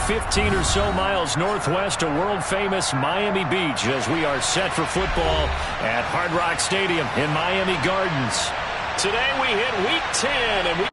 15 or so miles northwest of world-famous Miami Beach as we are set for football at Hard Rock Stadium in Miami Gardens. Today we hit Week 10, and we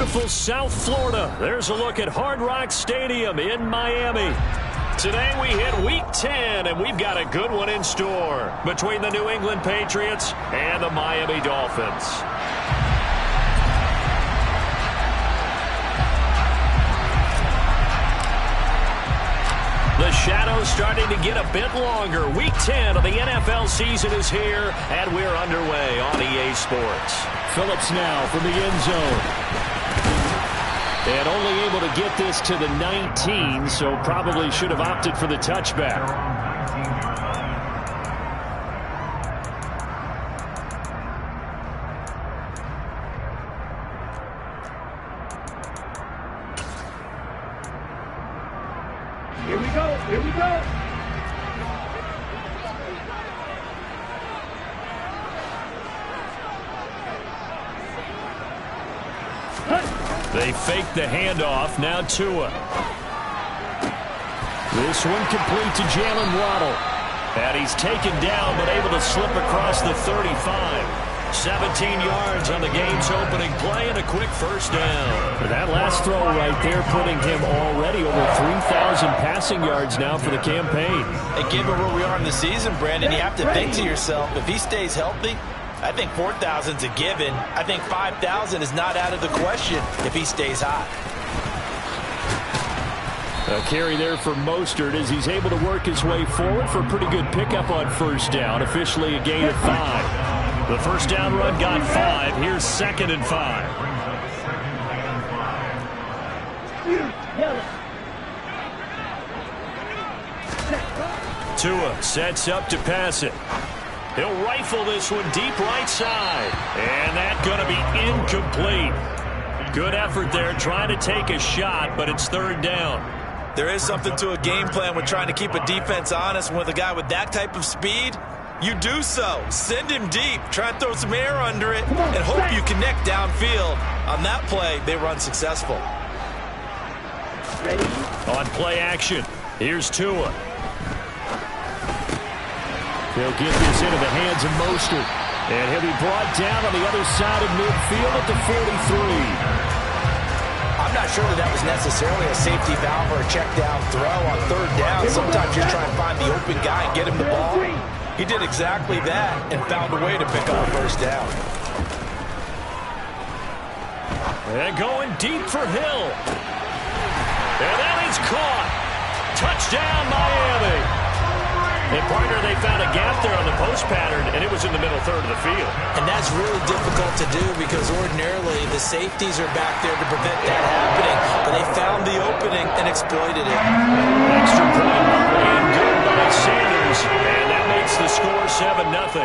beautiful South Florida. There's a look at Hard Rock Stadium in Miami. Today we hit Week 10, and we've got a good one in store between the New England Patriots and the Miami Dolphins. The shadow's starting to get a bit longer. Week 10 of the NFL season is here, and we're underway on EA Sports. Phillips now from the end zone. And only able to get this to the 19, so probably should have opted for the touchback. Here we go. Here we go. They fake the handoff. Now Tua. This one complete to Jalen Waddle. And he's taken down, but able to slip across the 35. 17 yards on the game's opening play and a quick first down. That last throw right there putting him already over 3,000 passing yards now for the campaign. And given where we are in the season, Brandon, you have to think to yourself, if he stays healthy, I think 4,000 is a given. I think 5,000 is not out of the question if he stays hot. A carry there for Mostert as he's able to work his way forward for a pretty good pickup on first down. Officially a gain of 5. The first down run got 5. Here's 2nd and 5. Tua sets up to pass it. He'll rifle this one deep right side. And that's going to be incomplete. Good effort there trying to take a shot, but it's 3rd down. There is something to a game plan with trying to keep a defense honest. With a guy with that type of speed, you do so. Send him deep. Try and throw some air under it and hope you connect downfield. On that play, they were unsuccessful. Ready? On play action, here's Tua. He'll get this into the hands of Mostert. And he'll be brought down on the other side of midfield at the 43. not sure that was necessarily a safety valve or a check down throw on third down. Sometimes you're trying to find the open guy and get him the ball. He did exactly that and found a way to pick up a first down. And going deep for Hill. And that is caught. Touchdown, Miami. And partner, they found a gap there on the post pattern, and it was in the middle third of the field. And that's really difficult to do because ordinarily the safeties are back there to prevent that happening. But they found the opening and exploited it. Extra point and good by Sanders. And that makes the score 7-0.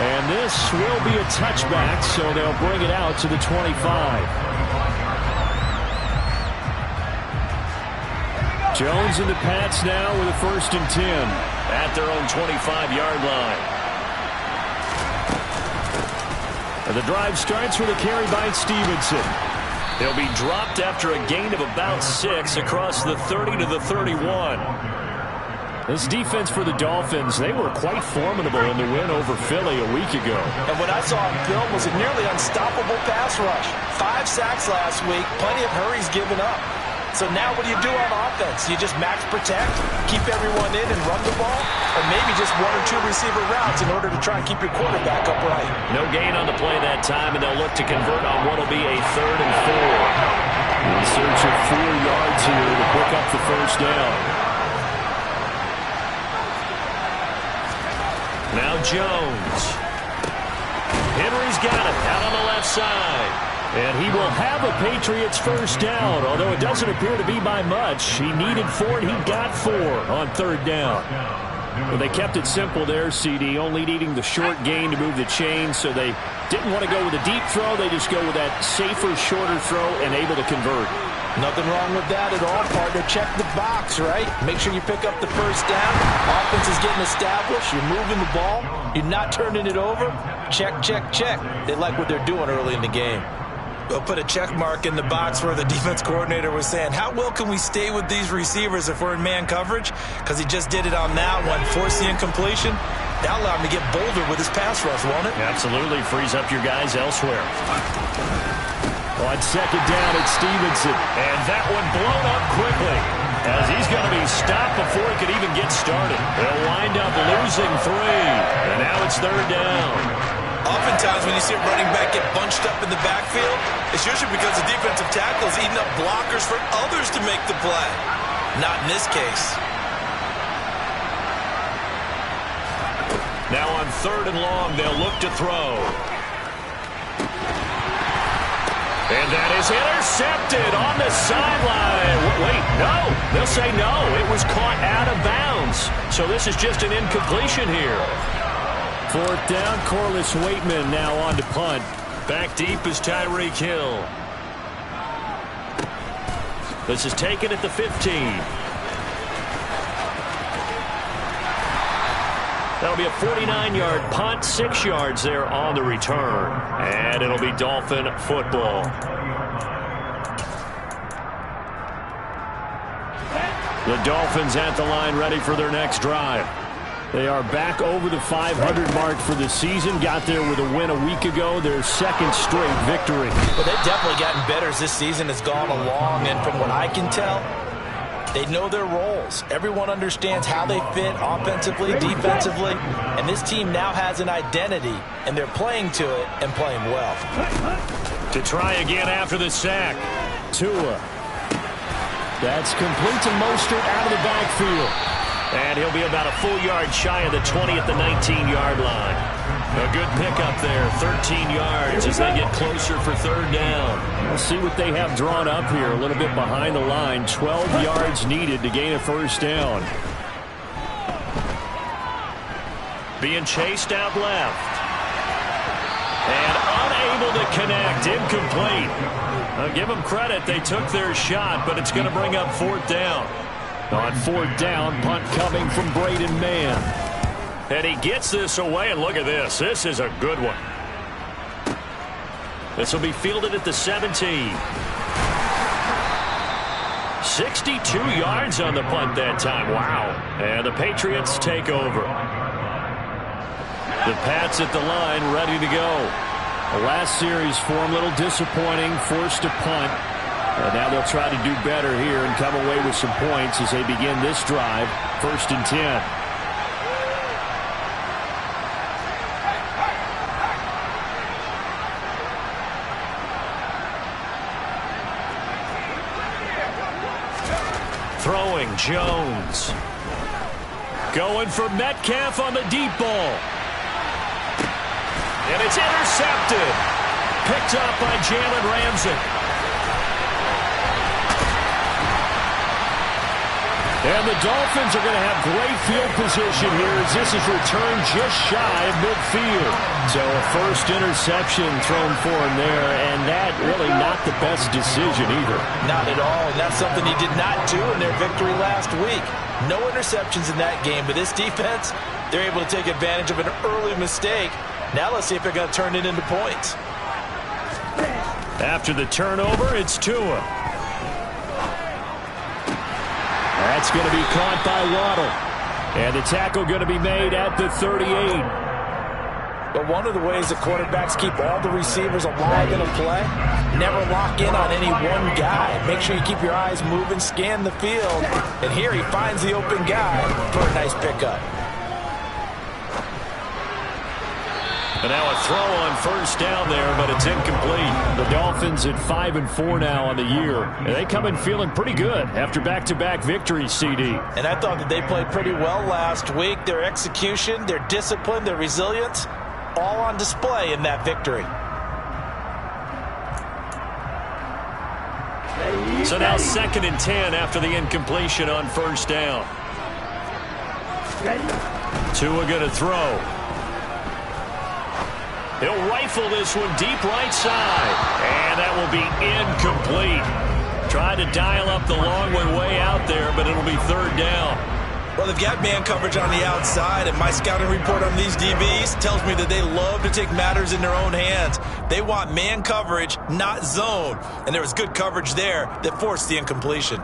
And this will be a touchback, so they'll bring it out to the 25. Jones and the Pats now with a 1st and 10 at their own 25-yard line. And the drive starts with a carry by Stevenson. They'll be dropped after a gain of about 6 across the 30 to the 31. This defense for the Dolphins, they were quite formidable in the win over Philly a week ago. And what I saw on film was a nearly unstoppable pass rush. 5 sacks last week, plenty of hurries given up. So now what do you do on offense? You just max protect, keep everyone in and run the ball, or maybe just 1 or 2 receiver routes in order to try and keep your quarterback upright. No gain on the play that time, and they'll look to convert on what will be a 3rd and 4. In search of 4 yards here to pick up the first down. Now Jones. Henry's got it out on the left side. And he will have a Patriots first down, although it doesn't appear to be by much. He needed 4, and he got 4 on 3rd down. Well, they kept it simple there, CD, only needing the short gain to move the chain, so they didn't want to go with a deep throw. They just go with that safer, shorter throw and able to convert. Nothing wrong with that at all, partner. Check the box, right? Make sure you pick up the first down. Offense is getting established. You're moving the ball. You're not turning it over. Check, check, check. They like what they're doing early in the game. We'll put a check mark in the box where the defense coordinator was saying, how well can we stay with these receivers if we're in man coverage? Because he just did it on that one, force the incompletion. That'll allow him to get bolder with his pass rush, won't it? Absolutely. Frees up your guys elsewhere. On 2nd down, it's Stevenson. And that one blown up quickly as he's going to be stopped before he could even get started. They'll wind up losing 3. And now it's 3rd down. Oftentimes when you see a running back get bunched up in the backfield, it's usually because the defensive tackle is eating up blockers for others to make the play. Not in this case. Now on 3rd and long, they'll look to throw. And that is intercepted on the sideline. Wait, no. They'll say no. It was caught out of bounds. So this is just an incompletion here. 4th down, Corliss Waitman now on to punt. Back deep is Tyreek Hill. This is taken at the 15. That'll be a 49-yard punt, 6 yards there on the return. And it'll be Dolphin football. The Dolphins at the line ready for their next drive. They are back over the 500 mark for the season. Got there with a win a week ago. Their 2nd straight victory. Well, they've definitely gotten better as this season has gone along. And from what I can tell, they know their roles. Everyone understands how they fit offensively, defensively. And this team now has an identity, and they're playing to it and playing well. To try again after the sack. Tua. That's complete to Mostert out of the backfield. And he'll be about a full yard shy of the 20 at the 19-yard line. A good pickup there, 13 yards as they get closer for 3rd down. We'll see what they have drawn up here, a little bit behind the line. 12 yards needed to gain a first down. Being chased out left. And unable to connect, incomplete. I'll give them credit, they took their shot, but it's going to bring up 4th down. On 4th down, punt coming from Braden Mann. And he gets this away, and look at this. This is a good one. This will be fielded at the 17. 62 yards on the punt that time. Wow. And the Patriots take over. The Pats at the line, ready to go. The last series for them, a little disappointing, forced to punt. And now they'll try to do better here and come away with some points as they begin this drive, 1st and 10. Throwing, Jones. Going for Metcalf on the deep ball. And it's intercepted. Picked up by Jalen Ramsey. And the Dolphins are going to have great field position here as this is returned just shy of midfield. So a first interception thrown for him there, and that really not the best decision either. Not at all, and that's something he did not do in their victory last week. No interceptions in that game, but this defense, they're able to take advantage of an early mistake. Now let's see if they're going to turn it into points. After the turnover, it's Tua. That's going to be caught by Waddle. And the tackle going to be made at the 38. But one of the ways the quarterbacks keep all the receivers alive in a play, never lock in on any one guy. Make sure you keep your eyes moving, scan the field. And here he finds the open guy for a nice pickup. And now a throw on first down there, but it's incomplete. The Dolphins at 5-4 now on the year. And they come in feeling pretty good after back-to-back victories, CD. And I thought that they played pretty well last week. Their execution, their discipline, their resilience, all on display in that victory. So now 2nd and 10 after the incompletion on first down. Tua going to throw. He'll rifle this one deep right side. And that will be incomplete. Tried to dial up the long one way out there, but it'll be 3rd down. Well, they've got man coverage on the outside, and my scouting report on these DBs tells me that they love to take matters in their own hands. They want man coverage, not zone. And there was good coverage there that forced the incompletion.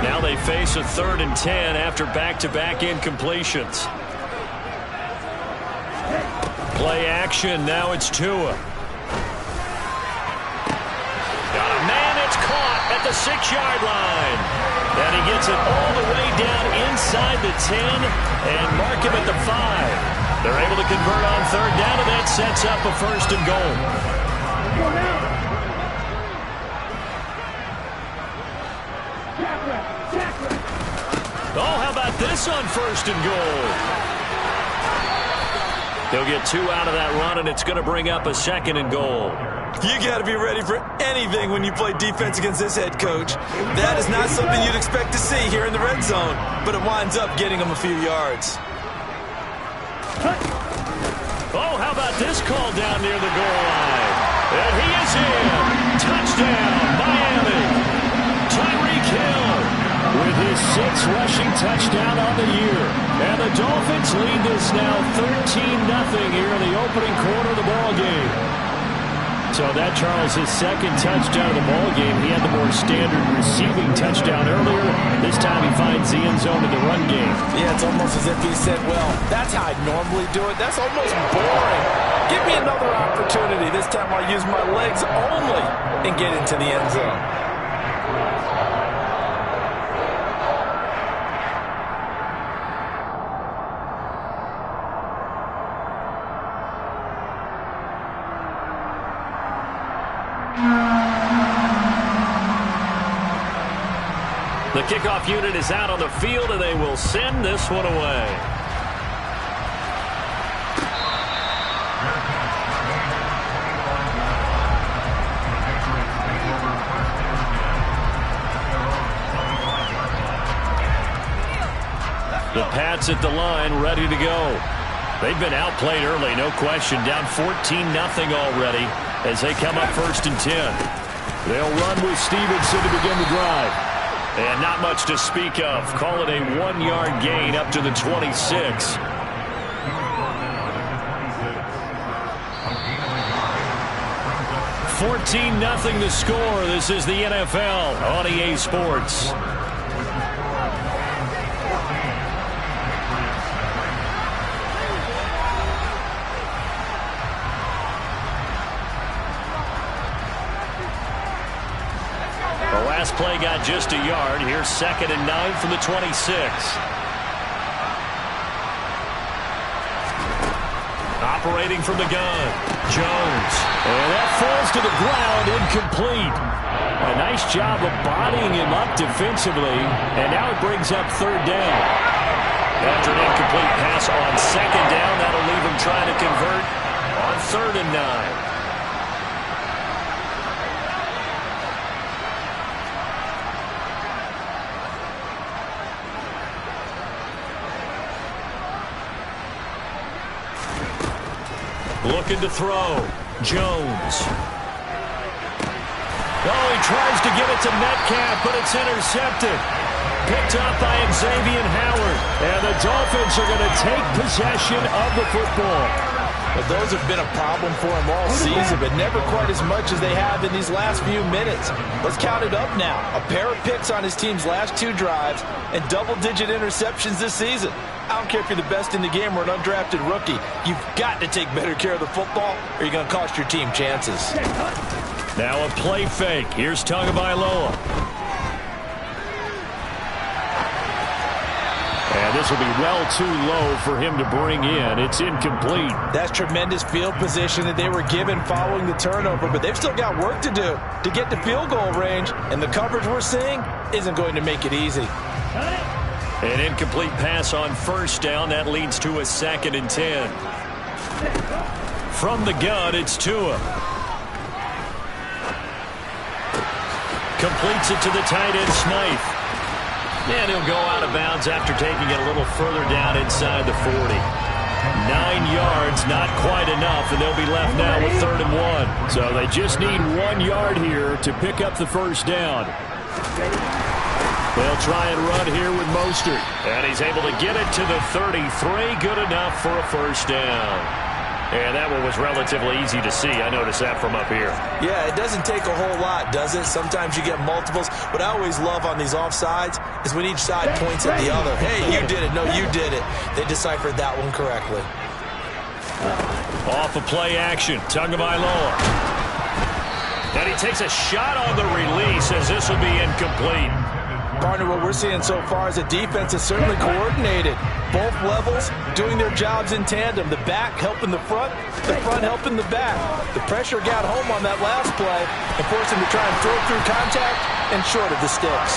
Now they face a 3rd and 10 after back-to-back incompletions. Play action. Now it's Tua. Got a man. It's caught at the 6-yard line. And he gets it all the way down inside the 10 and mark him at the 5. They're able to convert on 3rd down, and that sets up a 1st and goal. Oh, how about this on 1st and goal? They'll get 2 out of that run, and it's going to bring up a 2nd and goal. You got to be ready for anything when you play defense against this head coach. That is not something you'd expect to see here in the red zone, but it winds up getting them a few yards. Oh, how about this call down near the goal line? And he is in. Touchdown, Miami. Tyreek Hill with his 6th rushing touchdown on the year. And the Dolphins lead this now 13-0 here in the opening quarter of the ball game. So that, Charles, his 2nd touchdown of the ball game. He had the more standard receiving touchdown earlier. This time he finds the end zone in the run game. Yeah, it's almost as if he said, well, that's how I normally do it. That's almost boring. Give me another opportunity. This time I'll use my legs only and get into the end zone. The kickoff unit is out on the field, and they will send this one away. The Pats at the line, ready to go. They've been outplayed early, no question. Down 14-0 already as they come up 1st and 10. They'll run with Stevenson to begin the drive. And not much to speak of. Call it a 1-yard gain up to the 26. $14-0 the score. This is the NFL on EA Sports. Last play got just a yard. Here's 2nd and 9 from the 26. Operating from the gun, Jones. And that falls to the ground, incomplete. A nice job of bodying him up defensively, and now it brings up 3rd down. After an incomplete pass on 2nd down, that'll leave him trying to convert on 3rd and 9. Looking to throw. Jones. Oh, he tries to give it to Metcalf, but it's intercepted. Picked up by Xavier Howard. And the Dolphins are going to take possession of the football. Well, those have been a problem for him all season, but never quite as much as they have in these last few minutes. Let's count it up now. A pair of picks on his team's last 2 drives and double-digit interceptions this season. I don't care if you're the best in the game or an undrafted rookie. You've got to take better care of the football or you're going to cost your team chances. Now a play fake. Here's Tagovailoa. And this will be well too low for him to bring in. It's incomplete. That's tremendous field position that they were given following the turnover, but they've still got work to do to get to field goal range, and the coverage we're seeing isn't going to make it easy. An incomplete pass on 1st down. That leads to a 2nd and 10. From the gun, it's Tua. Completes it to the tight end, Smythe. And he'll go out of bounds after taking it a little further down inside the 40. 9 yards, not quite enough, and they'll be left now with 3rd and 1. So they just need 1 yard here to pick up the 1st down. They'll try and run here with Mostert. And he's able to get it to the 33. Good enough for a 1st down. And that one was relatively easy to see. I noticed that from up here. Yeah, it doesn't take a whole lot, does it? Sometimes you get multiples. What I always love on these offsides is when each side points at the other. Hey, you did it. No, you did it. They deciphered that one correctly. Off of play action, Tagovailoa. And he takes a shot on the release as this will be incomplete. Partner, what we're seeing so far is a defense that's certainly coordinated. Both levels doing their jobs in tandem. The back helping the front helping the back. The pressure got home on that last play and forced him to try and throw through contact and short of the sticks.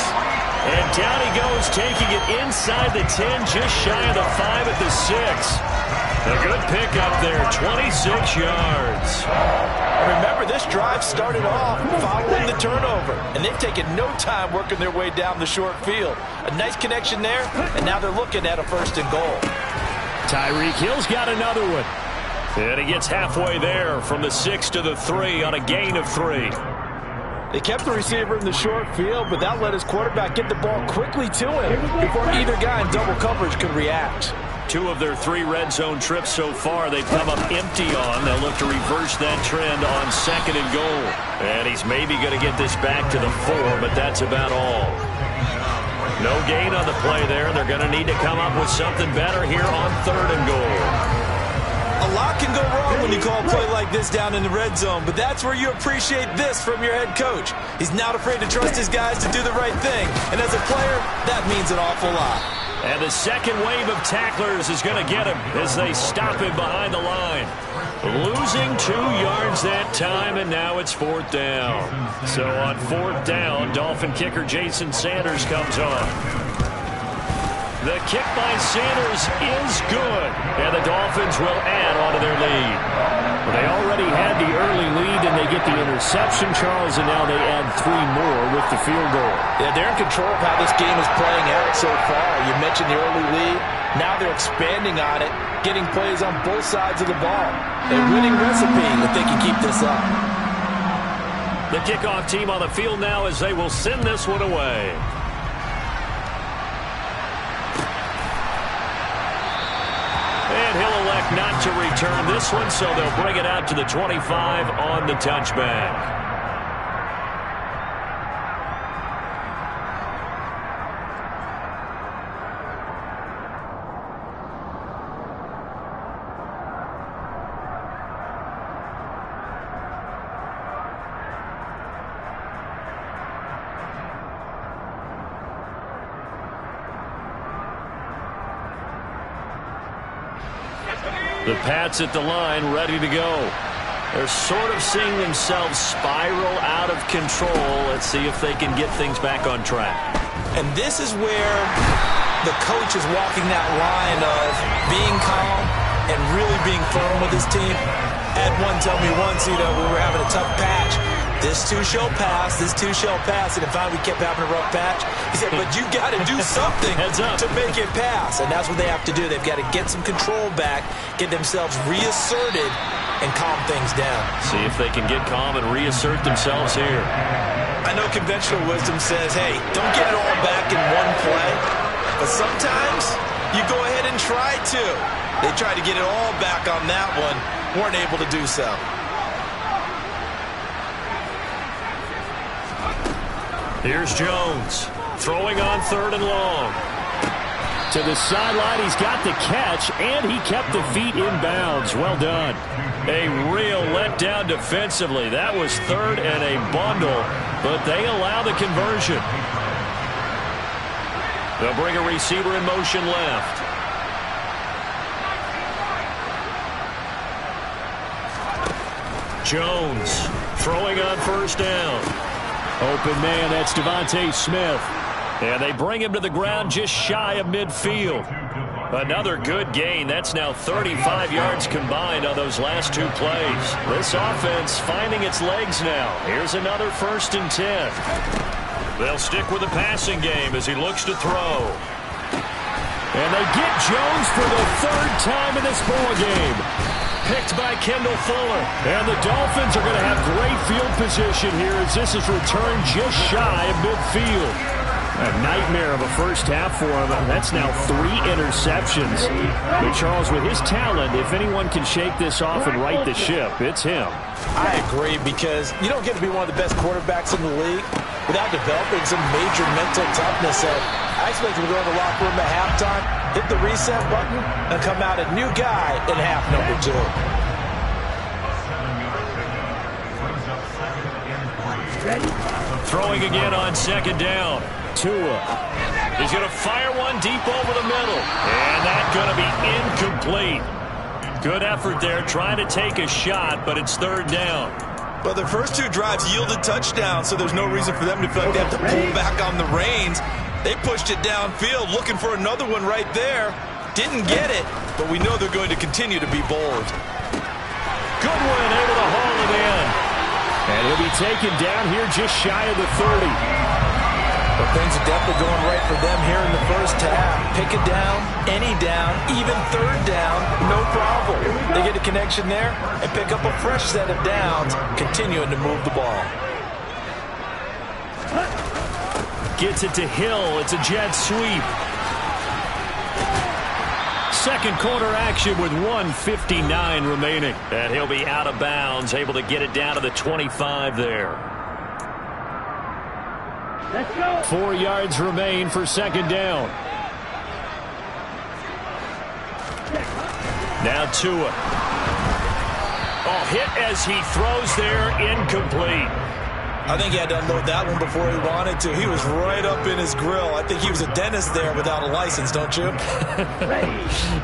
And down he goes, taking it inside the 10, just shy of the 5 at the 6. A good pickup there, 26 yards. Remember, this drive started off following the turnover, and they've taken no time working their way down the short field. A nice connection there, and now they're looking at a 1st and goal. Tyreek Hill's got another one. And he gets halfway there from the 6 to the 3 on a gain of 3. They kept the receiver in the short field, but that let his quarterback get the ball quickly to him before either guy in double coverage could react. 2 of their 3 red zone trips so far they've come up empty on. They'll look to reverse that trend on 2nd and goal. And he's maybe going to get this back to the 4, but that's about all. No gain on the play there. They're going to need to come up with something better here on 3rd and goal. A lot can go wrong when you call a play like this down in the red zone, but that's where you appreciate this from your head coach. He's not afraid to trust his guys to do the right thing, and as a player, that means an awful lot. And the second wave of tacklers is going to get him as they stop him behind the line. Losing 2 yards that time, and now it's 4th down. So on 4th down, Dolphin kicker Jason Sanders comes on. The kick by Sanders is good, and the Dolphins will add on to their lead. They already had the early lead, and they get the interception, Charles, and now they add 3 more with the field goal. Yeah, they're in control of how this game is playing out so far. You mentioned the early lead. Now they're expanding on it, getting plays on both sides of the ball. A winning recipe if they can keep this up. The kickoff team on the field now as they will send this one away. And he'll elect not to return this one, so they'll bring it out to the 25 on the touchback. The Pats at the line, ready to go. They're sort of seeing themselves spiral out of control. Let's see if they can get things back on track. And this is where the coach is walking that line of being calm and really being firm with his team. Had one tell me once, we were having a tough patch. This too shall pass, this too shall pass. And finally we kept having a rough patch. He said, but you got to do something to make it pass. And that's what they have to do. They've got to get some control back, get themselves reasserted, and calm things down. See if they can get calm and reassert themselves here. I know conventional wisdom says, hey, don't get it all back in one play. But sometimes you go ahead and try to. They tried to get it all back on that one. Weren't able to do so. Here's Jones, throwing on 3rd and long. To the sideline, he's got the catch, and he kept the feet in bounds. Well done. A real letdown defensively. That was 3rd and a bundle, but they allow the conversion. They'll bring a receiver in motion left. Jones throwing on 1st down. Open man, that's Devontae Smith. And they bring him to the ground just shy of midfield. Another good gain. That's now 35 yards combined on those last 2 plays. This offense finding its legs now. Here's another 1st and 10. They'll stick with the passing game as he looks to throw. And they get Jones for the 3rd time in this ball game. Picked by Kendall Fuller. And the Dolphins are going to have great field position here as this is returned just shy of midfield. A nightmare of a first half for him. That's now 3 interceptions. But Charles, with his talent, if anyone can shake this off and right the ship, it's him. I agree, because you don't get to be one of the best quarterbacks in the league without developing some major mental toughness. So I expect him to go in the locker room at halftime, hit the reset button, and come out a new guy in half number 2. Throwing again on 2nd down. Tua. He's going to fire one deep over the middle. And that's going to be incomplete. Good effort there trying to take a shot, but it's 3rd down. Well, their first 2 drives yielded touchdowns, so there's no reason for them to feel like they have to pull back on the reins. They pushed it downfield, looking for another one right there. Didn't get it, but we know they're going to continue to be bold. Goodwin able to haul it in. And he'll be taken down here just shy of the 30. But things are definitely going right for them here in the first half. Pick it down, any down, even 3rd down, no problem. They get a connection there and pick up a fresh set of downs, continuing to move the ball. Gets it to Hill. It's a jet sweep. 2nd quarter action with 1:59 remaining. And he'll be out of bounds, able to get it down to the 25 there. Let's go. 4 yards remain for 2nd down. Now Tua. Oh, hit as he throws there, incomplete. I think he had to unload that one before he wanted to. He was right up in his grill. I think he was a dentist there without a license, don't you?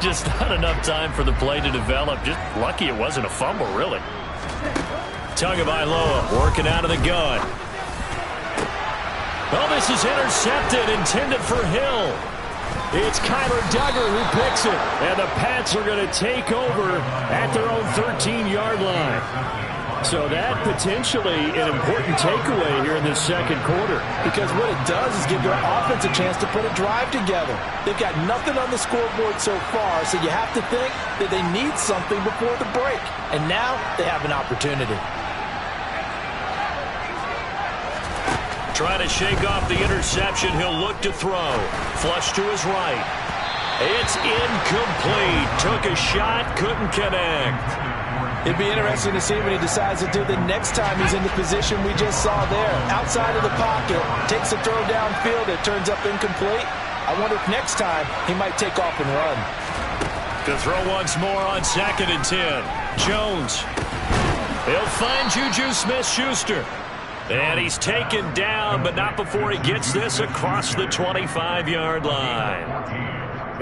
Just not enough time for the play to develop. Just lucky it wasn't a fumble, really. Tagovailoa working out of the gun. Well, this is intercepted, intended for Hill. It's Kyler Duggar who picks it. And the Pats are going to take over at their own 13-yard line. So that potentially an important takeaway here in this 2nd quarter. Because what it does is give their offense a chance to put a drive together. They've got nothing on the scoreboard so far, so you have to think that they need something before the break. And now they have an opportunity. Trying to shake off the interception. He'll look to throw. Flush to his right. It's incomplete. Took a shot, couldn't connect. It'd be interesting to see what he decides to do the next time he's in the position we just saw there. Outside of the pocket, takes a throw downfield, it turns up incomplete. I wonder if next time he might take off and run. To throw once more on 2nd and 10. Jones. He'll find Juju Smith-Schuster. And he's taken down, but not before he gets this across the 25-yard line.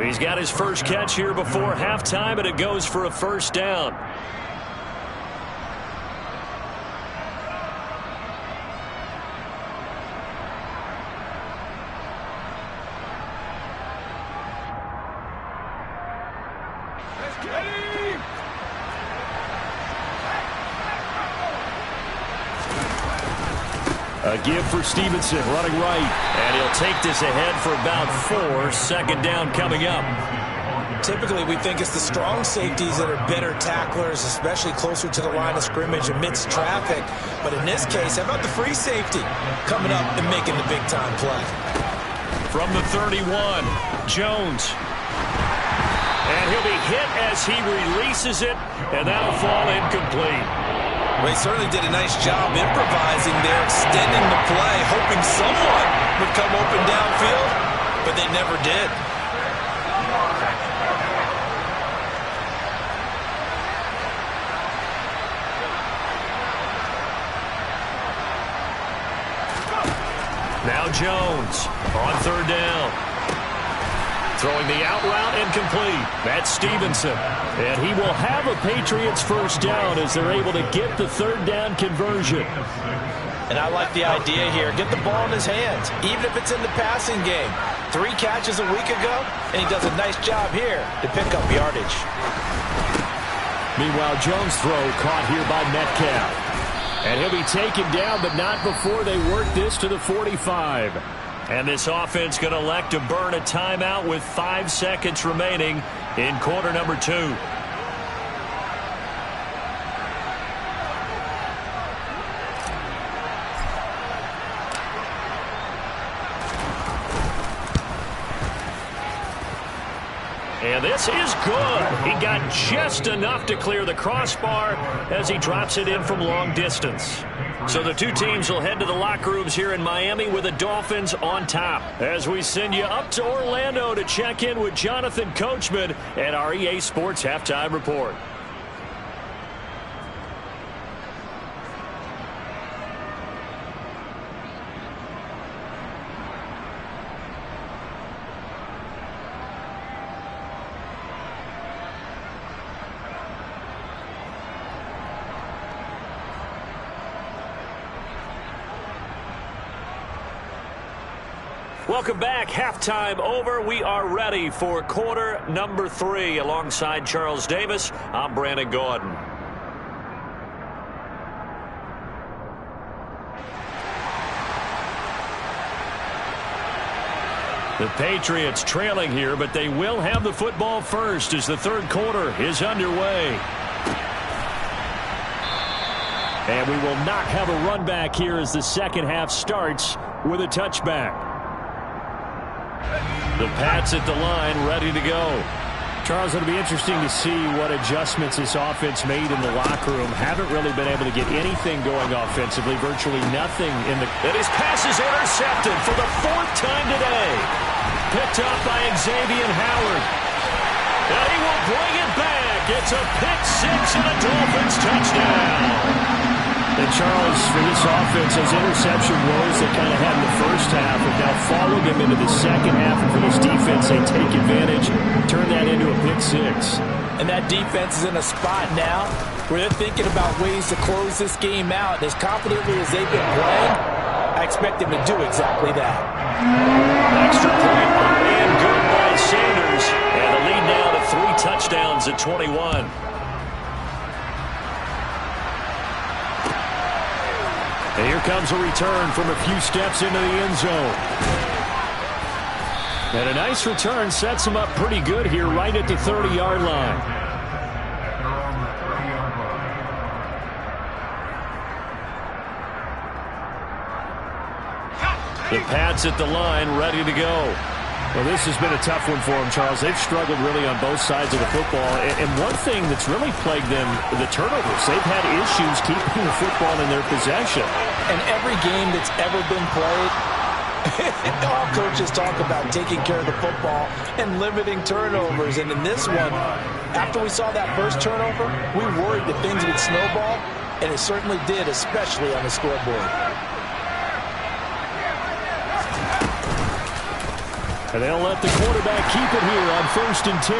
He's got his first catch here before halftime, and it goes for a first down. A give for Stevenson, running right. And he'll take this ahead for about 4. Second down coming up. Typically, we think it's the strong safeties that are better tacklers, especially closer to the line of scrimmage amidst traffic. But in this case, how about the free safety coming up and making the big-time play? From the 31, Jones. And he'll be hit as he releases it, and that'll fall incomplete. Well, he certainly did a nice job improvising there, extending the play, hoping someone would come open downfield, but they never did. Now Jones on third down. Throwing the out route incomplete. That's Stevenson. And he will have a Patriots first down as they're able to get the third down conversion. And I like the idea here. Get the ball in his hands, even if it's in the passing game. 3 catches a week ago, and he does a nice job here to pick up yardage. Meanwhile, Jones' throw caught here by Metcalf. And he'll be taken down, but not before they work this to the 45. And this offense going to elect to burn a timeout with 5 seconds remaining in quarter number 2. And this is good. He got just enough to clear the crossbar as he drops it in from long distance. So the two teams will head to the locker rooms here in Miami with the Dolphins on top. As we send you up to Orlando to check in with Jonathan Coachman at our EA Sports Halftime Report. Welcome back. Halftime over. We are ready for quarter number 3. Alongside Charles Davis, I'm Brandon Gordon. The Patriots trailing here, but they will have the football first as the third quarter is underway. And we will not have a run back here as the second half starts with a touchback. The Pats at the line, ready to go. Charles, it'll be interesting to see what adjustments this offense made in the locker room. Haven't really been able to get anything going offensively, virtually nothing in the... And his pass is intercepted for the 4th time today. Picked up by Xavier Howard. And he will bring it back. It's a pick 6 and a Dolphins touchdown. And Charles, for this offense, those interception woes they kind of had in the first half have now followed them into the second half. And for this defense, they take advantage, turn that into a pick 6. And that defense is in a spot now where they're thinking about ways to close this game out. And as confidently as they've been playing, I expect them to do exactly that. Extra point and good by Sanders. And the lead now to 3 touchdowns at 21. And here comes a return from a few steps into the end zone. And a nice return sets him up pretty good here right at the 30-yard line. The Pats at the line, ready to go. Well, this has been a tough one for them, Charles. They've struggled really on both sides of the football. And one thing that's really plagued them, the turnovers. They've had issues keeping the football in their possession. And every game that's ever been played, all coaches talk about taking care of the football and limiting turnovers. And in this one, after we saw that first turnover, we worried that things would snowball, and it certainly did, especially on the scoreboard. And they'll let the quarterback keep it here on 1st and 10.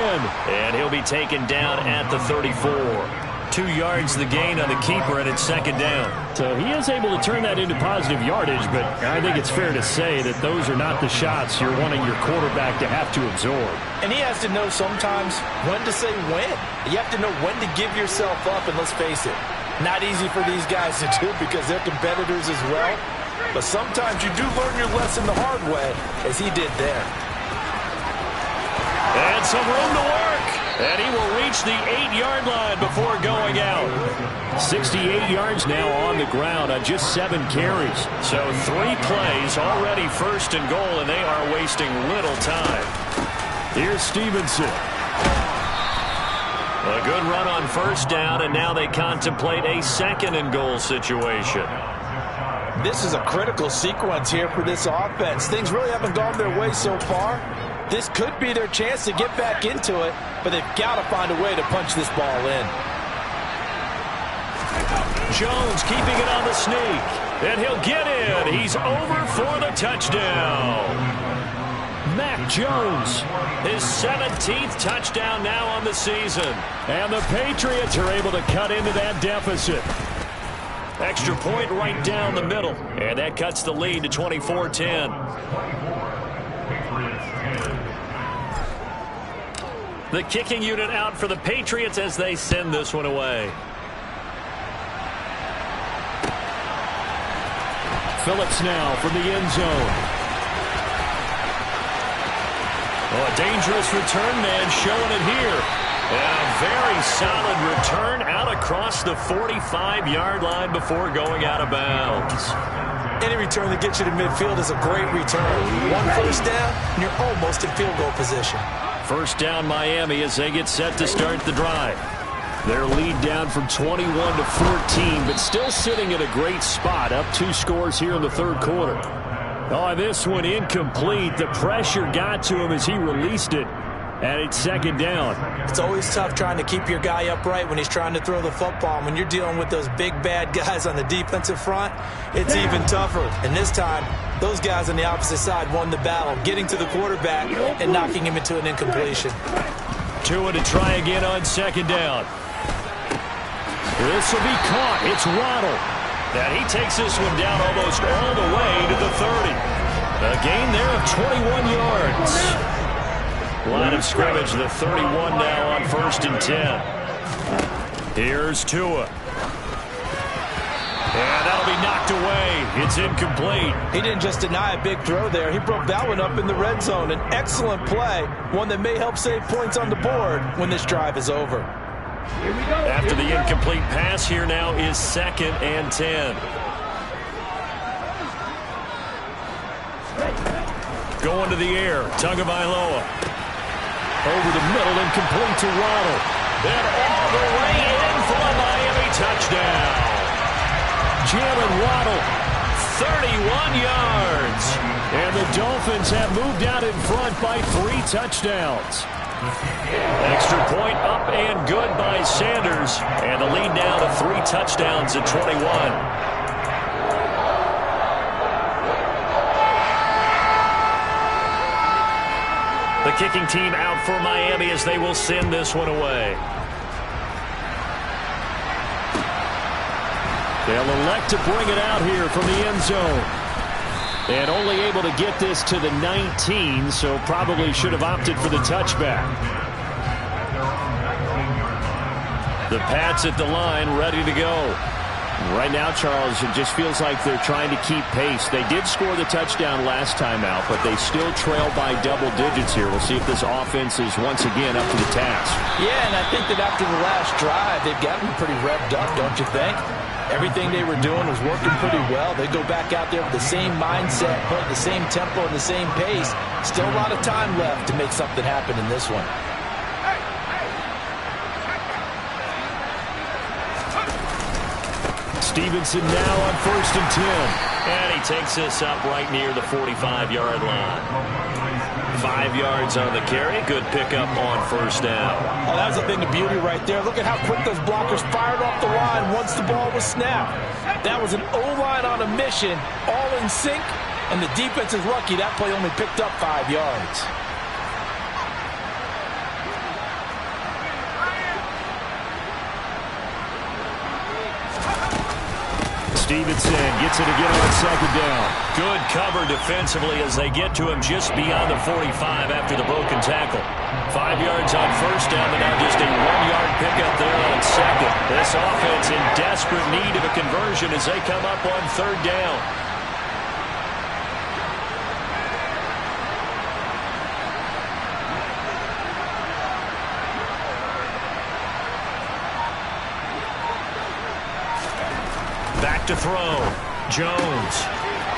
And he'll be taken down at the 34. 2 yards the gain on the keeper, and it's 2nd down. So he is able to turn that into positive yardage, but I think it's fair to say that those are not the shots you're wanting your quarterback to have to absorb. And he has to know sometimes when to say when. You have to know when to give yourself up, and let's face it, not easy for these guys to do because they're competitors as well. But sometimes you do learn your lesson the hard way, as he did there. And some room to work. And he will reach the 8-yard line before going out. 68 yards now on the ground on just 7 carries. So 3 plays, already 1st and goal, and they are wasting little time. Here's Stevenson. A good run on 1st down, and now they contemplate a 2nd and goal situation. This is a critical sequence here for this offense. Things really haven't gone their way so far. This could be their chance to get back into it, but they've got to find a way to punch this ball in. Jones keeping it on the sneak, and he'll get in. He's over for the touchdown. Mac Jones, his 17th touchdown now on the season. And the Patriots are able to cut into that deficit. Extra point right down the middle, and that cuts the lead to 24-10. The kicking unit out for the Patriots as they send this one away. Phillips now from the end zone. Oh, a dangerous return man showing it here. And a very solid return out across the 45-yard line before going out of bounds. Any return that gets you to midfield is a great return. 1 first down, and you're almost in field goal position. 1st down Miami as they get set to start the drive. Their lead down from 21 to 14, but still sitting at a great spot, up 2 scores here in the 3rd quarter. Oh, this one incomplete. The pressure got to him as he released it, and it's 2nd down. It's always tough trying to keep your guy upright when he's trying to throw the football. When you're dealing with those big, bad guys on the defensive front, it's even tougher. And this time, those guys on the opposite side won the battle, getting to the quarterback and knocking him into an incompletion. Tua to try again on 2nd down. This will be caught. It's Waddle. And he takes this one down almost all the way to the 30. A gain there of 21 yards. Line of scrimmage, the 31 now on 1st and 10. Here's Tua. And that'll be knocked away. It's incomplete. He didn't just deny a big throw there. He broke that one up in the red zone. An excellent play, one that may help save points on the board when this drive is over. After the incomplete pass, here now is 2nd and 10. Going to the air, Tagovailoa. Over the middle and complete to Waddle. And all the way in for a Miami touchdown. Jalen Waddle, 31 yards. And the Dolphins have moved out in front by 3 touchdowns. Extra point up and good by Sanders. And the lead now to 3 touchdowns at 21. The kicking team out for Miami as they will send this one away. They'll elect to bring it out here from the end zone. And only able to get this to the 19, so probably should have opted for the touchback. The Pats at the line, ready to go. Right now, Charles, it just feels like they're trying to keep pace. They did score the touchdown last time out, but they still trail by double digits here. We'll see if this offense is once again up to the task. Yeah, and I think that after the last drive, they've gotten pretty revved up, don't you think? Everything they were doing was working pretty well. They go back out there with the same mindset, put the same tempo and the same pace. Still a lot of time left to make something happen in this one. Stevenson now on 1st and 10. And he takes this up right near the 45-yard line. 5 yards on the carry. Good pickup on 1st down. Oh, that was a thing of beauty right there. Look at how quick those blockers fired off the line once the ball was snapped. That was an O-line on a mission, all in sync, And the defense is lucky that play only picked up 5 yards. Stevenson gets it again on second down. Good cover defensively as they get to him just beyond the 45 after the broken tackle. 5 yards on first down, but now just a 1-yard pickup there on second. This offense in desperate need of a conversion as they come up on third down. Back to throw. Jones.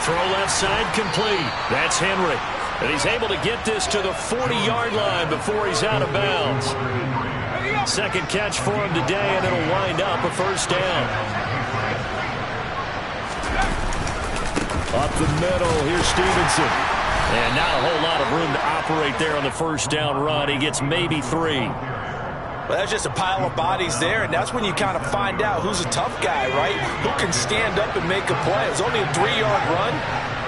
Throw left side complete. That's Henry. And he's able to get this to the 40-yard line before he's out of bounds. Second catch for him today, and it'll wind up a first down. Up the middle, here's Stevenson. And not a whole lot of room to operate there on the first down run. He gets maybe 3. Well, that's just a pile of bodies there, and that's when you kind of find out who's a tough guy, right? Who can stand up and make a play. It was only a 3-yard run,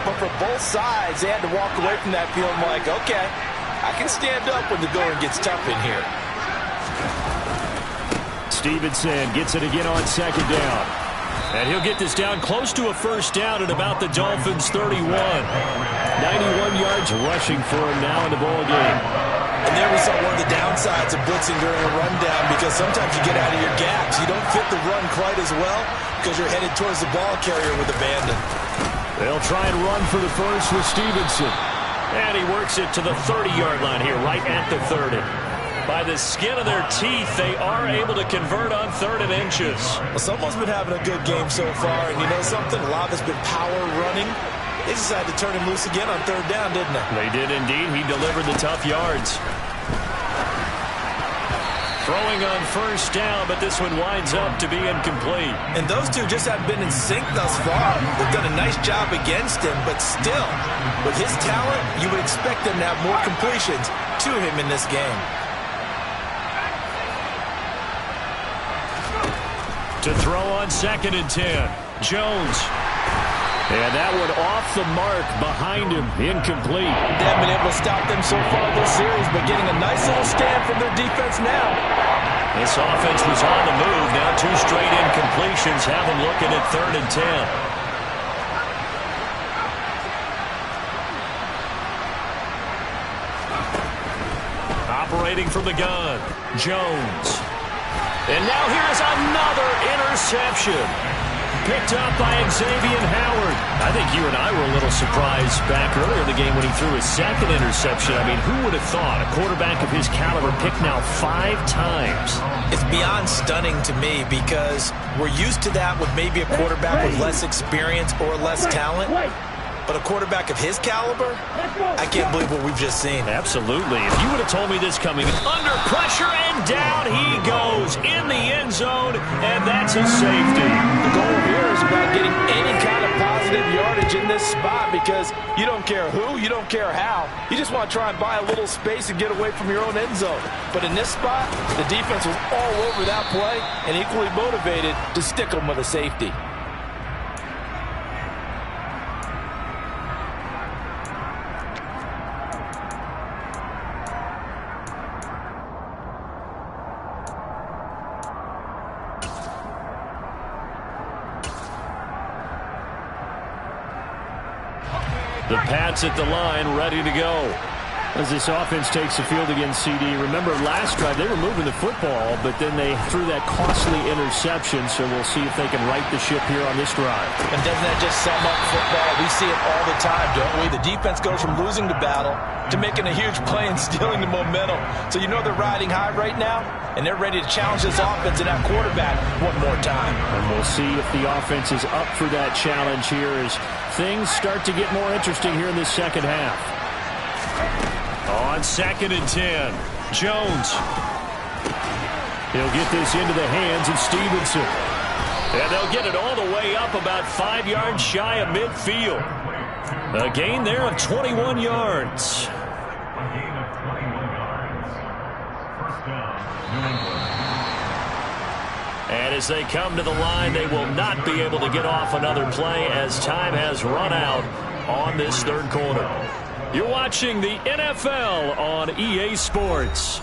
but for both sides, they had to walk away from that feeling like, okay, I can stand up when the going gets tough in here. Stevenson gets it again on second down. And he'll get this down close to a first down at about the Dolphins' 31. 91 yards rushing for him now in the ball game. And there we saw one of the downsides of blitzing during a rundown, because sometimes you get out of your gaps. You don't fit the run quite as well because you're headed towards the ball carrier with abandon. They'll try and run for the first with Stevenson. And he works it to the 30-yard line here, right at the 30. By the skin of their teeth, they are able to convert on 3rd and inches. Well, someone's been having a good game so far, and you know something? A lot of it's been power running. They decided to turn him loose again on 3rd down, didn't they? They did indeed. He delivered the tough yards. Throwing on first down, but this one winds up to be incomplete. And those two just haven't been in sync thus far. They've done a nice job against him, but still, with his talent, you would expect them to have more completions to him in this game. To throw on 2nd and 10. Jones. And that one off the mark behind him. Incomplete. They haven't been able to stop them so far this series, but getting a nice little stand from their defense now. This offense was on the move. Now 2 straight incompletions have them looking at 3rd and 10. Operating from the gun. Jones. And now here's another interception. Picked up by Xavier Howard. I think you and I were a little surprised back earlier in the game when he threw his 2nd interception. I mean, who would have thought a quarterback of his caliber picked now 5 times? It's beyond stunning to me, because we're used to that with maybe a quarterback with less experience or less talent. But a quarterback of his caliber, I can't believe what we've just seen. Absolutely. If you would have told me this coming under pressure, and down he goes in the end zone, and that's a safety. The goal here is about getting any kind of positive yardage in this spot, because you don't care who, you don't care how. You just want to try and buy a little space and get away from your own end zone. But in this spot, the defense was all over that play and equally motivated to stick them with a safety. The Pats at the line, ready to go. As this offense takes the field against CD. Remember, last drive, they were moving the football, but then they threw that costly interception, so we'll see if they can right the ship here on this drive. And doesn't that just sum up football? We see it all the time, don't we? The defense goes from losing the battle to making a huge play and stealing the momentum. So you know they're riding high right now, and they're ready to challenge this offense and that quarterback one more time. And we'll see if the offense is up for that challenge here as things start to get more interesting here in this second half. On 2nd and 10, Jones. He'll get this into the hands of Stevenson. And they'll get it all the way up about 5 yards shy of midfield. A gain there of 21 yards. And as they come to the line, they will not be able to get off another play as time has run out on this third quarter. You're watching the NFL on EA Sports.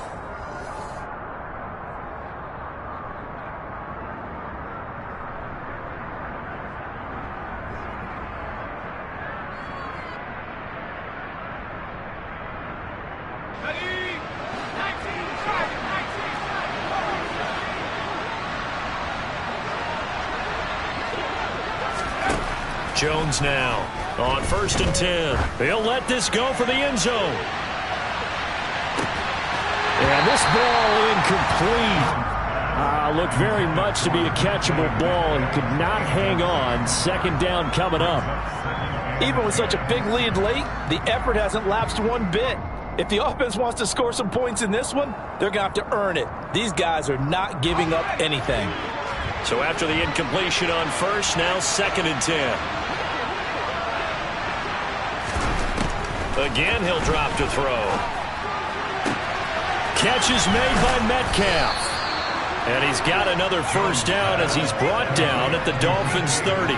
Jones now on 1st and 10. He'll let this go for the end zone. And this ball incomplete. Looked very much to be a catchable ball and could not hang on. 2nd down coming up. Even with such a big lead late, the effort hasn't lapsed one bit. If the offense wants to score some points in this one, they're going to have to earn it. These guys are not giving up anything. So after the incompletion on 1st, now 2nd and 10. Again, he'll drop to throw. Catch is made by Metcalf. And he's got another 1st down as he's brought down at the Dolphins' 30.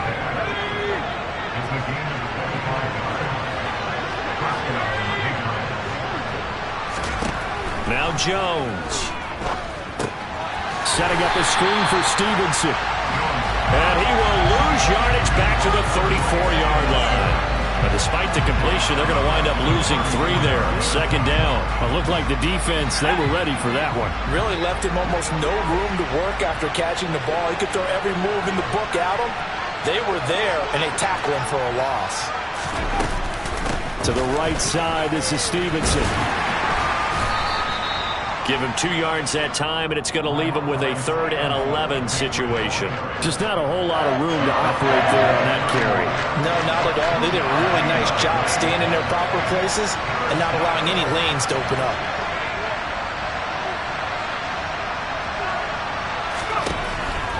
Now Jones. Setting up a screen for Stevenson. And he will lose yardage back to the 34-yard line. But despite the completion, they're going to wind up losing 3 there. 2nd down. It looked like the defense, they were ready for that one. Really left him almost no room to work after catching the ball. He could throw every move in the book at him. They were there, and they tackle him for a loss. To the right side, this is Stevenson. Give him 2 yards that time, and it's going to leave him with a 3rd and 11 situation. Just not a whole lot of room to operate there on that carry. No, not at all. They did a really nice job staying in their proper places and not allowing any lanes to open up.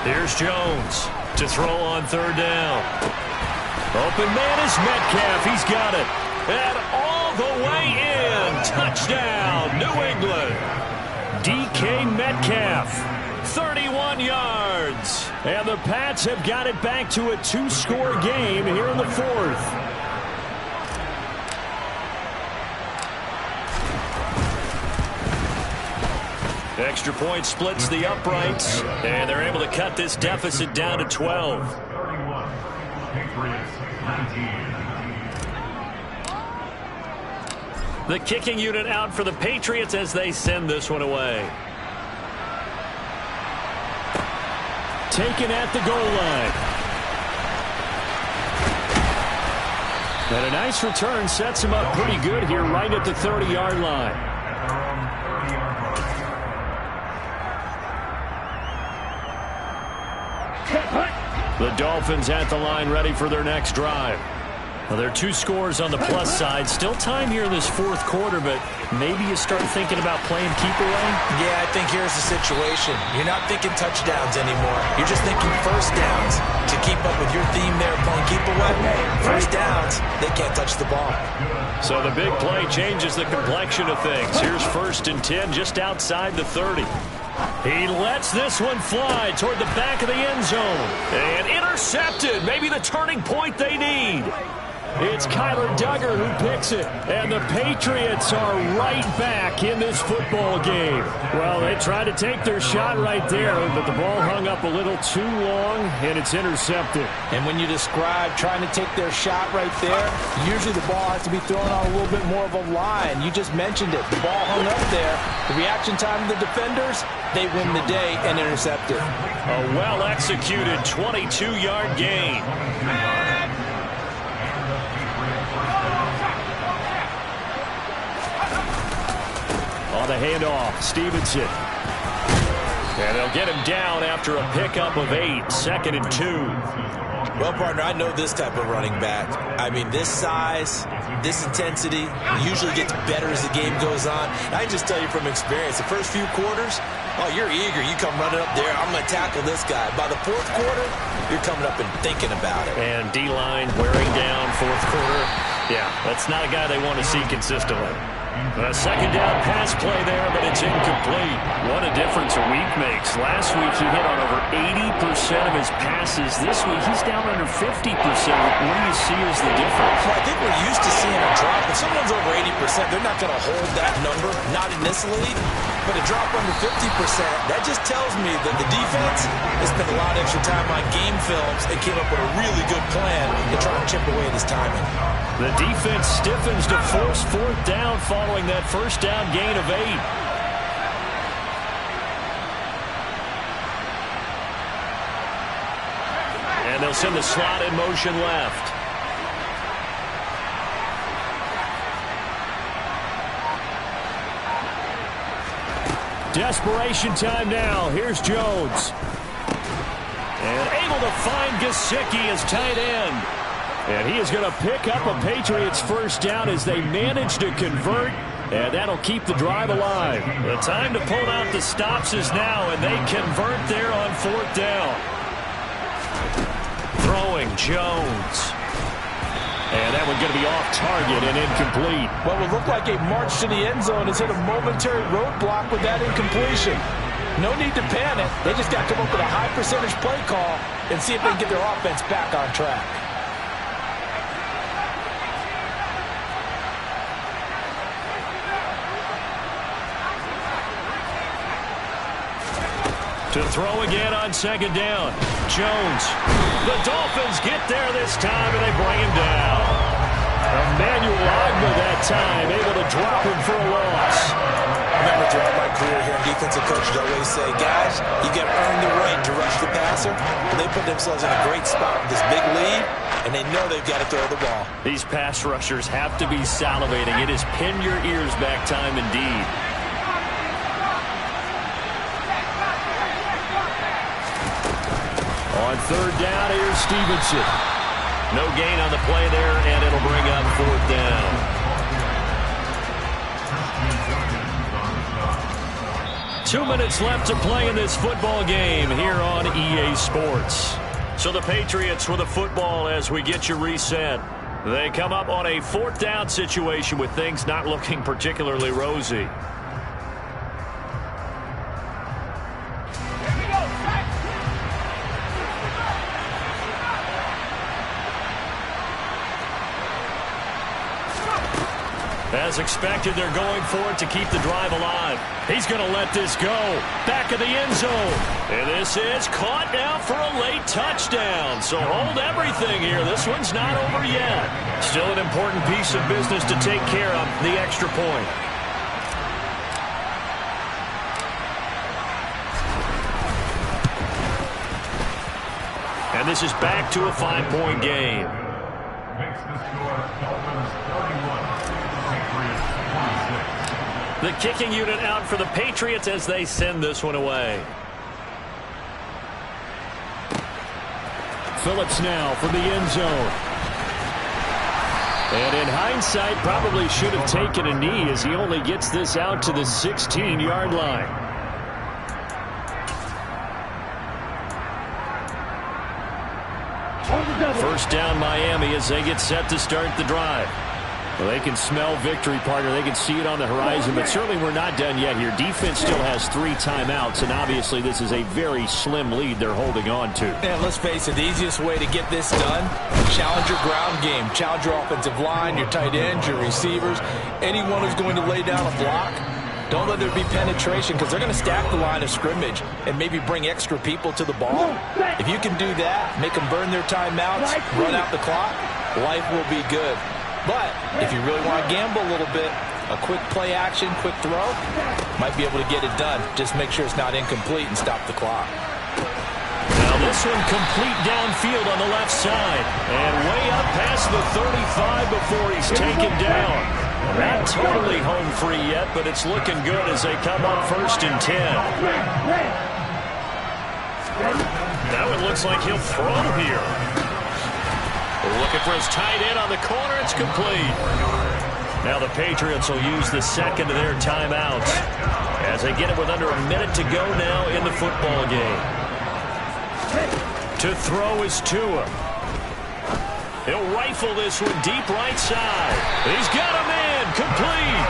Here's Jones to throw on 3rd down. Open man is Metcalf. He's got it. And all the way in. Touchdown, New England. DK Metcalf, 31 yards. And the Pats have got it back to a 2-score game here in the 4th. Extra point splits the uprights, and they're able to cut this deficit down to 12. The kicking unit out for the Patriots as they send this one away. Taken at the goal line. And a nice return sets him up pretty good here right at the 30-yard line. The Dolphins at the line ready for their next drive. Well, there are 2 scores on the plus side. Still time here in this 4th quarter, but maybe you start thinking about playing keep away? Yeah, I think here's the situation. You're not thinking touchdowns anymore. You're just thinking 1st downs. To keep up with your theme there, playing keep away, 1st downs, they can't touch the ball. So the big play changes the complexion of things. Here's 1st and 10 just outside the 30. He lets this one fly toward the back of the end zone. And intercepted. Maybe the turning point they need. It's Kyler Duggar who picks it. And the Patriots are right back in this football game. Well, they tried to take their shot right there, but the ball hung up a little too long, and it's intercepted. And when you describe trying to take their shot right there, usually the ball has to be thrown on a little bit more of a line. You just mentioned it. The ball hung up there. The reaction time of the defenders, they win the day and intercept it. A well-executed 22-yard gain. On the handoff, Stevenson. And they'll get him down after a pickup of 8, 2nd and 2. Well, partner, I know this type of running back. I mean, this size, this intensity usually gets better as the game goes on. I just tell you from experience, the first few quarters, oh, you're eager. You come running up there, I'm going to tackle this guy. By the 4th quarter, you're coming up and thinking about it. And D-line wearing down 4th quarter. Yeah, that's not a guy they want to see consistently. A second down pass play there, but it's incomplete. What a difference a week makes. Last week he hit on over 80% of his passes. This week he's down under 50%. What do you see as the difference? Well, I think we're used to seeing a drop. If someone's over 80%, they're not going to hold that number, not in this league. But a drop under 50%, that just tells me that the defense has spent a lot of extra time on game films and came up with a really good plan to try and chip away at his timing. The defense stiffens to force fourth down following that first down gain of 8. And they'll send the slot in motion left. Desperation time now. Here's Jones. And able to find Gesicki as tight end. And he is going to pick up a Patriots first down as they manage to convert. And that'll keep the drive alive. The time to pull out the stops is now, and they convert there on fourth down. Throwing Jones. And that one going to be off target and incomplete. What would look like a march to the end zone has hit a momentary roadblock with that incompletion. No need to panic. They just got to come up with a high percentage play call and see if they can get their offense back on track. To throw again on second down. Jones. The Dolphins get there this time, and they bring him down. Emmanuel Ogba that time, able to drop him for a loss. I remember throughout my career here, defensive coaches always say, guys, you got to earn the right to rush the passer. But they put themselves in a great spot with this big lead, and they know they've got to throw the ball. These pass rushers have to be salivating. It is pin your ears back time indeed. On third down, here's Stevenson. No gain on the play there, and it'll bring up fourth down. Two minutes left to play in this football game here on EA Sports. So the Patriots with the football as we get you reset. They come up on a fourth down situation with things not looking particularly rosy. As expected, they're going for it to keep the drive alive. He's going to let this go. Back of the end zone. And this is caught now for a late touchdown. So hold everything here. This one's not over yet. Still an important piece of business to take care of, the extra point. And this is back to a 5-point game. Makes the score Dolphins 31. The kicking unit out for the Patriots as they send this one away. Phillips now from the end zone. And in hindsight, probably should have taken a knee as he only gets this out to the 16-yard line. First down Miami as they get set to start the drive. Well, they can smell victory, partner. They can see it on the horizon, but certainly we're not done yet here. Defense still has 3 timeouts, and obviously this is a very slim lead they're holding on to. And let's face it, the easiest way to get this done, challenge your ground game. Challenge your offensive line, your tight ends, your receivers, anyone who's going to lay down a block. Don't let there be penetration because they're going to stack the line of scrimmage and maybe bring extra people to the ball. If you can do that, make them burn their timeouts, run out the clock, life will be good. But if you really want to gamble a little bit, a quick play action, quick throw, might be able to get it done. Just make sure it's not incomplete and stop the clock. Now this one complete downfield on the left side. And way up past the 35 before he's taken down. Not totally home free yet, but it's looking good as they come up first and 10. Now it looks like he'll throw here. Looking for his tight end on the corner. It's complete. Now the Patriots will use the second of their timeouts as they get it with under a minute to go now in the football game. To throw is Tua. He'll rifle this one deep right side. He's got him in. Complete.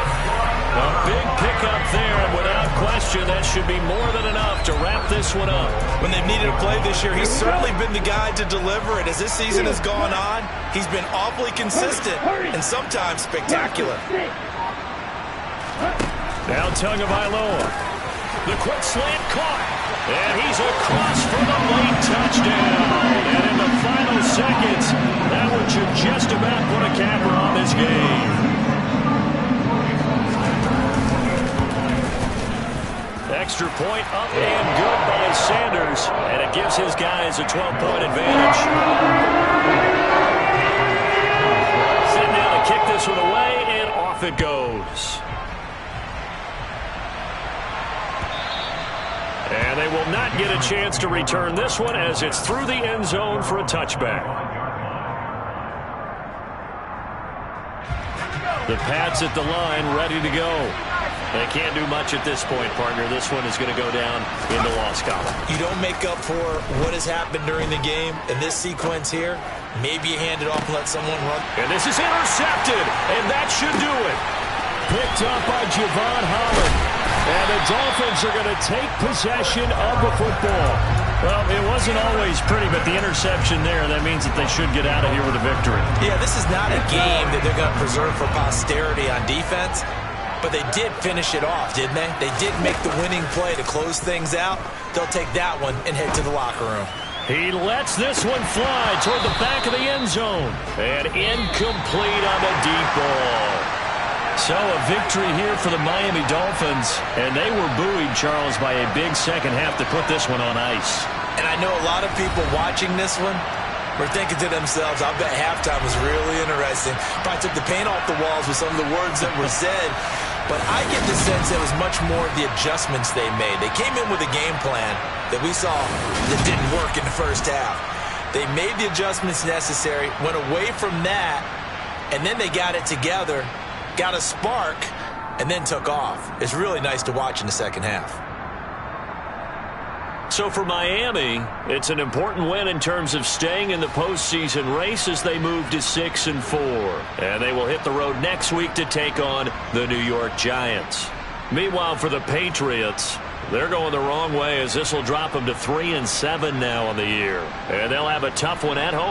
A big pickup there, and without question, that should be more than enough to wrap this one up. When they've needed a play this year, he's certainly been the guy to deliver it. As this season has gone on, he's been awfully consistent and sometimes spectacular. Now Tagovailoa. The quick slant caught. And he's across for the late touchdown. And in the final seconds, that one should just about put a capper on this game. Extra point up and good by Sanders. And it gives his guys a 12-point advantage. Sitting down to kick this one away, and off it goes. And they will not get a chance to return this one as it's through the end zone for a touchback. The Pats at the line, ready to go. They can't do much at this point, partner. This one is going to go down in the loss column. You don't make up for what has happened during the game. In this sequence here, maybe you hand it off and let someone run. And this is intercepted, and that should do it. Picked up by Javon Holland. And the Dolphins are going to take possession of the football. Well, it wasn't always pretty, but the interception there, that means that they should get out of here with a victory. Yeah, this is not a game that they're going to preserve for posterity on defense, but they did finish it off, didn't they? They did make the winning play to close things out. They'll take that one and head to the locker room. He lets this one fly toward the back of the end zone. And incomplete on the deep ball. So a victory here for the Miami Dolphins, and they were buoyed, Charles, by a big second half to put this one on ice. And I know a lot of people watching this one were thinking to themselves, I bet halftime was really interesting. Probably took the paint off the walls with some of the words that were said. But I get the sense it was much more of the adjustments they made. They came in with a game plan that we saw that didn't work in the first half. They made the adjustments necessary, went away from that, and then they got it together, got a spark, and then took off. It's really nice to watch in the second half. So for Miami, it's an important win in terms of staying in the postseason race as they move to 6-4. And they will hit the road next week to take on the New York Giants. Meanwhile, for the Patriots, they're going the wrong way as this will drop them to 3-7 now on the year. And they'll have a tough one at home.